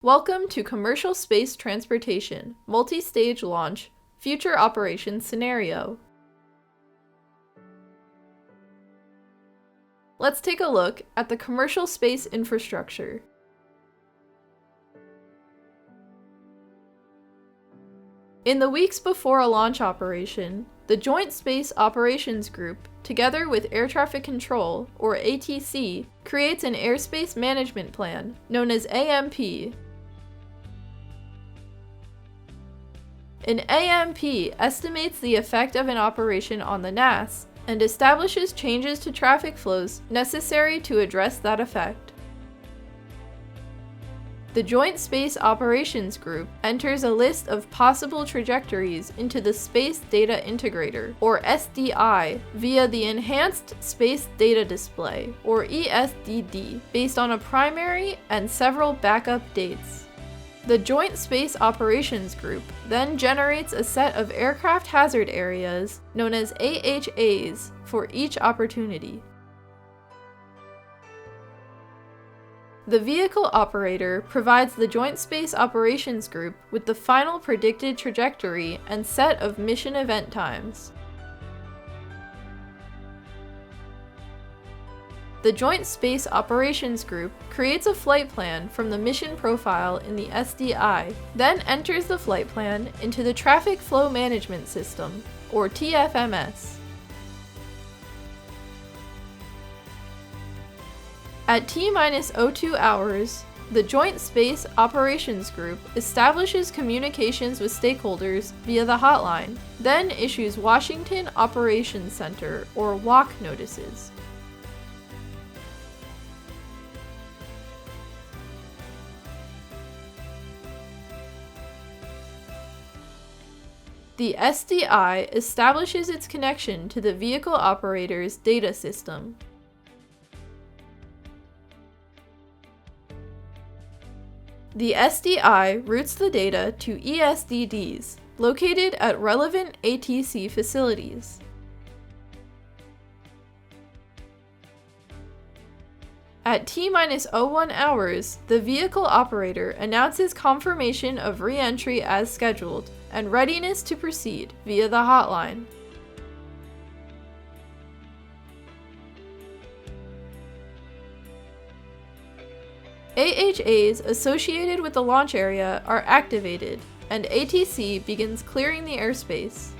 Welcome to Commercial Space Transportation, Multi-Stage Launch, Future Operations Scenario. Let's take a look at the commercial space infrastructure. In the weeks before a launch operation, the Joint Space Operations Group, together with Air Traffic Control, or ATC, creates an Airspace Management Plan, known as AMP. An AMP estimates the effect of an operation on the NAS and establishes changes to traffic flows necessary to address that effect. The Joint Space Operations Group enters a list of possible trajectories into the Space Data Integrator, or SDI, via the Enhanced Space Data Display, or ESDD, based on a primary and several backup dates. The Joint Space Operations Group then generates a set of aircraft hazard areas, known as AHAs, for each opportunity. The vehicle operator provides the Joint Space Operations Group with the final predicted trajectory and set of mission event times. The Joint Space Operations Group creates a flight plan from the mission profile in the SDI, then enters the flight plan into the Traffic Flow Management System, or TFMS. At T-02 hours, the Joint Space Operations Group establishes communications with stakeholders via the hotline, then issues Washington Operations Center, or WOC notices. The SDI establishes its connection to the vehicle operator's data system. The SDI routes the data to ESDDs, located at relevant ATC facilities. At T-01 hours, the vehicle operator announces confirmation of re-entry as scheduled and readiness to proceed via the hotline. AHAs associated with the launch area are activated, and ATC begins clearing the airspace.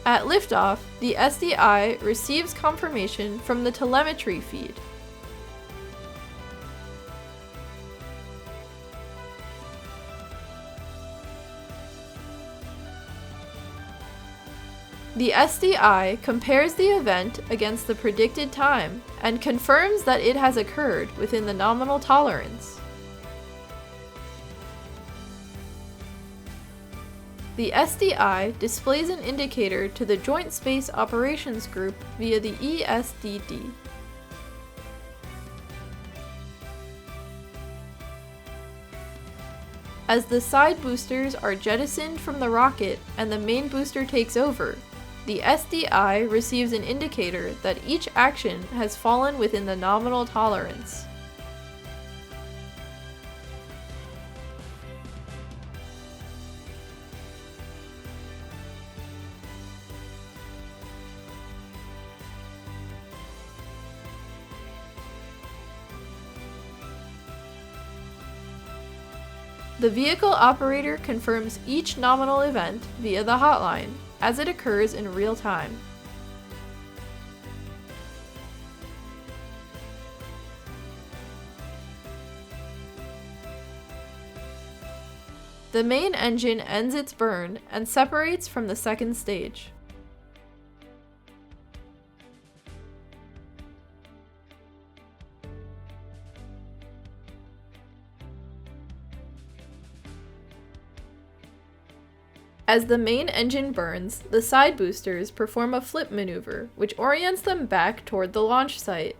At liftoff, the SDI receives confirmation from the telemetry feed. The SDI compares the event against the predicted time and confirms that it has occurred within the nominal tolerance. The SDI displays an indicator to the Joint Space Operations Group via the ESDD. As the side boosters are jettisoned from the rocket and the main booster takes over, the SDI receives an indicator that each action has fallen within the nominal tolerance. The vehicle operator confirms each nominal event via the hotline, as it occurs in real time. The main engine ends its burn and separates from the second stage. As the main engine burns, the side boosters perform a flip maneuver, which orients them back toward the launch site.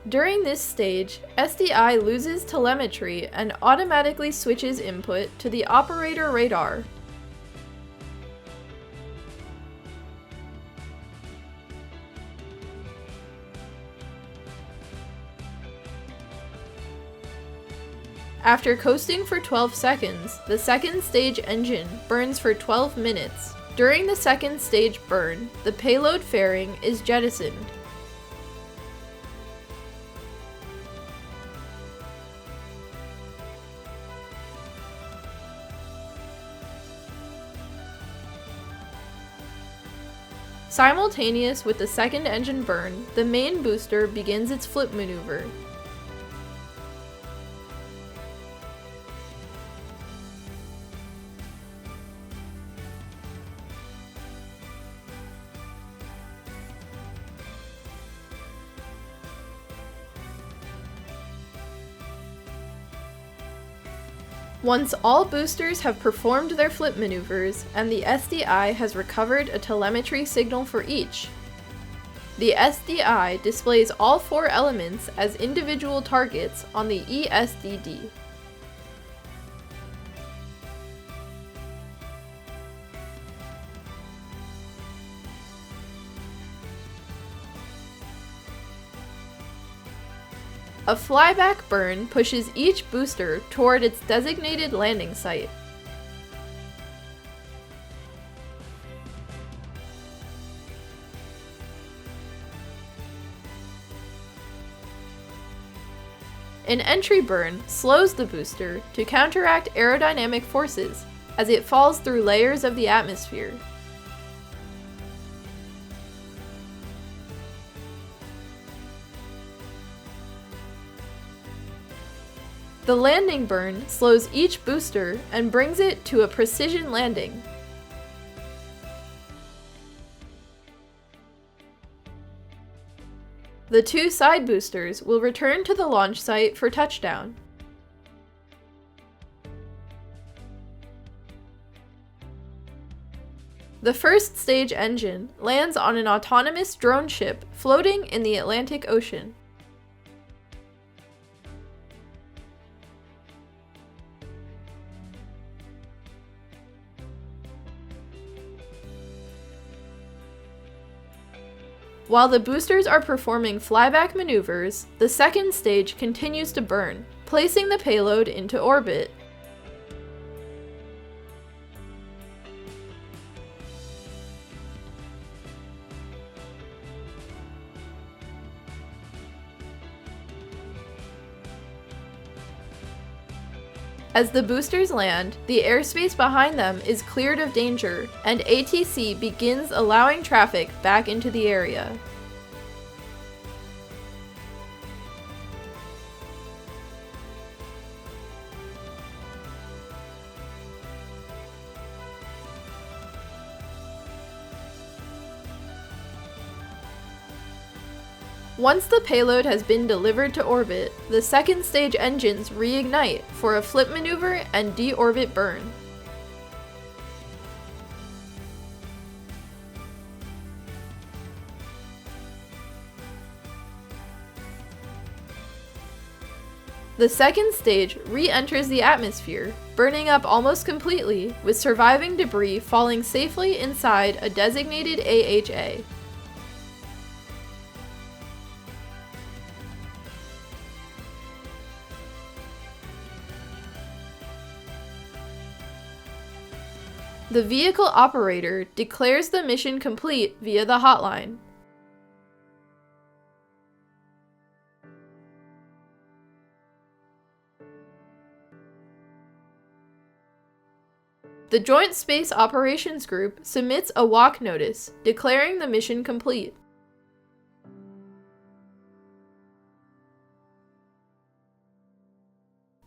During this stage, SDI loses telemetry and automatically switches input to the operator radar. After coasting for 12 seconds, the second stage engine burns for 12 minutes. During the second stage burn, the payload fairing is jettisoned. Simultaneous with the second engine burn, the main booster begins its flip maneuver. Once all boosters have performed their flip maneuvers, and the SDI has recovered a telemetry signal for each, the SDI displays all 4 elements as individual targets on the ESDD. A flyback burn pushes each booster toward its designated landing site. An entry burn slows the booster to counteract aerodynamic forces as it falls through layers of the atmosphere. The landing burn slows each booster and brings it to a precision landing. The 2 side boosters will return to the launch site for touchdown. The first stage engine lands on an autonomous drone ship floating in the Atlantic Ocean. While the boosters are performing flyback maneuvers, the second stage continues to burn, placing the payload into orbit. As the boosters land, the airspace behind them is cleared of danger, and ATC begins allowing traffic back into the area. Once the payload has been delivered to orbit, the second stage engines reignite for a flip maneuver and deorbit burn. The second stage re-enters the atmosphere, burning up almost completely, with surviving debris falling safely inside a designated AHA. The vehicle operator declares the mission complete via the hotline. The Joint Space Operations Group submits a walk notice declaring the mission complete.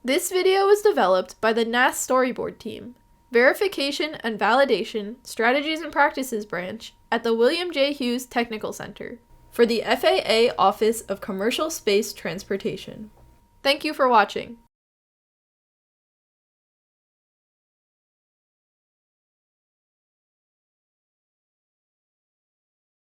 This video was developed by the NAS Storyboard team, Verification and Validation, Strategies and Practices branch at the William J. Hughes Technical Center for the FAA Office of Commercial Space Transportation. Thank you for watching.